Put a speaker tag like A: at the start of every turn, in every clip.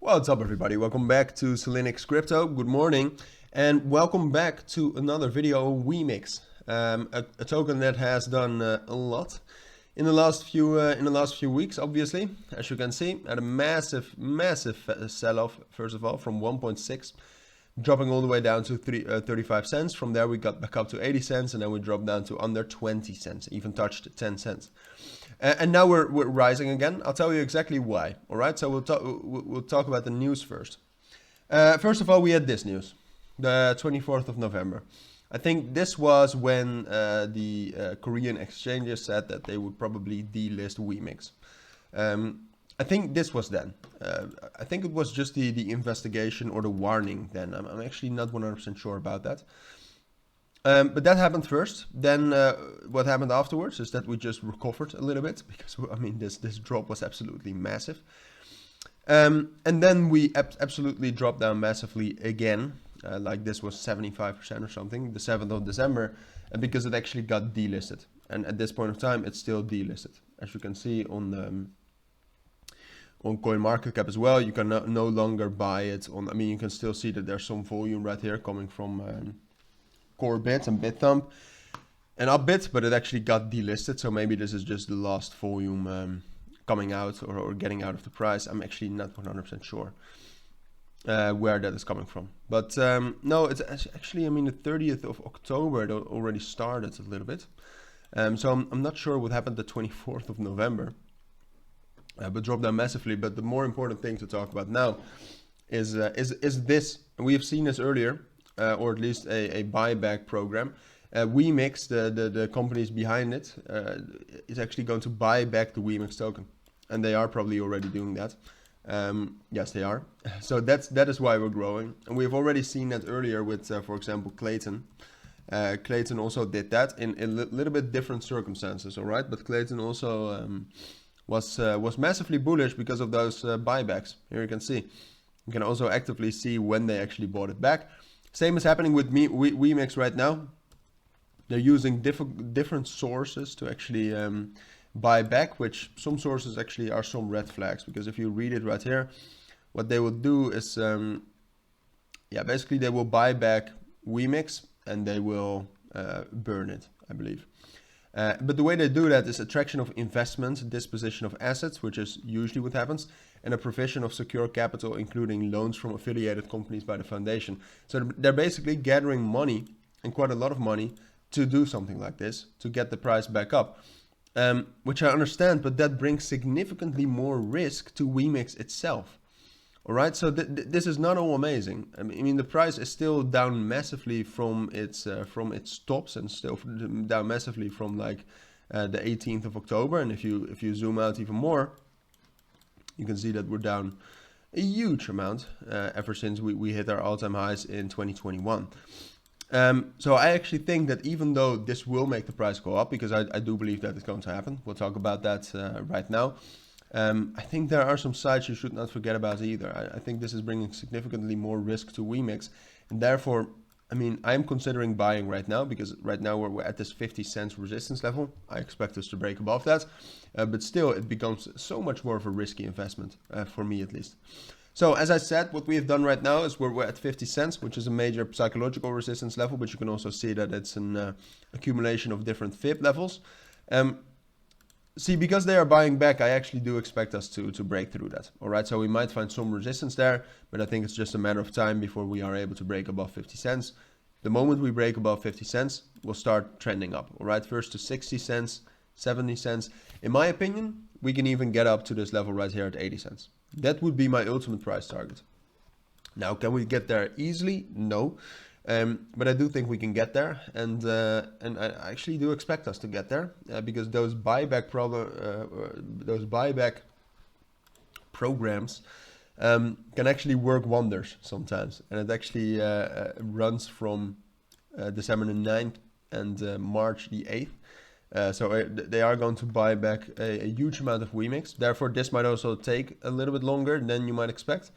A: What's up, everybody? Welcome back to Cilinix Crypto. Good morning, and welcome back to another video on Wemix, a token that has done a lot in the last few weeks. Obviously, as you can see, had a massive sell-off. First of all, from 1.6, dropping all the way down to 35 cents. From there, we got back up to 80 cents, and then we dropped down to under 20 cents, even touched 10 cents. And now we're rising again. I'll tell you exactly why. All right, so we'll talk about the news first. First of all, we had this news, the 24th of November. I think this was when the Korean exchanges said that they would probably delist Wemix. I think this was then. I think it was just the investigation or the warning then. I'm actually not 100% sure about that. But that happened first. Then what happened afterwards is that we just recovered a little bit because, I mean, this drop was absolutely massive. And then we absolutely dropped down massively again. Like this was 75% or something, the 7th of December, and because it actually got delisted. And at this point of time, it's still delisted. As you can see on CoinMarketCap as well, you can no longer buy it on. I mean, you can still see that there's some volume right here coming from BYBIT and BitThumb and UpBit, but it actually got delisted. So maybe this is just the last volume coming out or getting out of the price. I'm actually not 100% sure where that is coming from. But no, it's actually, I mean, the 30th of October, it already started a little bit. So I'm not sure what happened the 24th of November, but dropped down massively. But the more important thing to talk about now is this. And we have seen this earlier. Or at least a buyback program. Wemix, the companies behind it, is actually going to buy back the Wemix token, and they are probably already doing that. Yes, they are. So that is why we're growing, and we've already seen that earlier with, for example, Clayton. Clayton also did that in a little bit different circumstances, all right. But Clayton also was massively bullish because of those buybacks. Here you can see. You can also actively see when they actually bought it back. Same is happening with Wemix right now. They're using different sources to actually buy back, which some sources actually are some red flags. Because if you read it right here, what they will do is, basically they will buy back Wemix and they will burn it, I believe. But the way they do that is attraction of investment, disposition of assets, which is usually what happens, and a provision of secure capital, including loans from affiliated companies by the foundation. So they're basically gathering money, and quite a lot of money, to do something like this, to get the price back up. Which I understand, but that brings significantly more risk to Wemix itself. All right, so this is not all amazing. I mean, the price is still down massively from its tops, and still down massively from like the 18th of October. And if you zoom out even more, you can see that we're down a huge amount ever since we hit our all-time highs in 2021. So I actually think that even though this will make the price go up, because I do believe that it's going to happen. We'll talk about that right now. I think there are some sides you should not forget about either. I think this is bringing significantly more risk to Wemix, and therefore, I mean, I'm considering buying right now, because right now we're at this 50 cents resistance level. I expect us to break above that, but still it becomes so much more of a risky investment, for me at least. So as I said, what we have done right now is we're at 50 cents, which is a major psychological resistance level, but you can also see that it's an accumulation of different fib levels. See, because they are buying back, I actually do expect us to break through that. All right, so we might find some resistance there, but I think it's just a matter of time before we are able to break above 50 cents. The moment we break above 50 cents, we'll start trending up. All right, first to 60 cents, 70 cents. In my opinion, we can even get up to this level right here at 80 cents. That would be my ultimate price target. Now, can we get there easily? No. But I do think we can get there, and I actually do expect us to get there, because those buyback programs can actually work wonders sometimes, and it actually runs from December the 9th and March the 8th. So they are going to buy back a huge amount of Wemix. Therefore, this might also take a little bit longer than you might expect.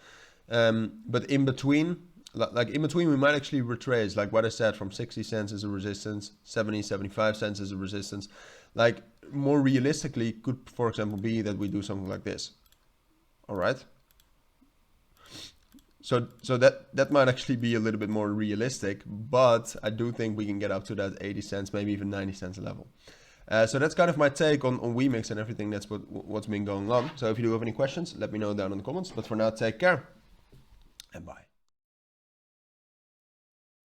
A: But in between, we might actually retrace, like what I said, from 60 cents as a resistance, 70, 75 cents as a resistance. Like, more realistically, could, for example, be that we do something like this. All right. So that might actually be a little bit more realistic, but I do think we can get up to that 80 cents, maybe even 90 cents level. So that's kind of my take on Wemix and everything. That's what's been going on. So if you do have any questions, let me know down in the comments. But for now, take care and bye.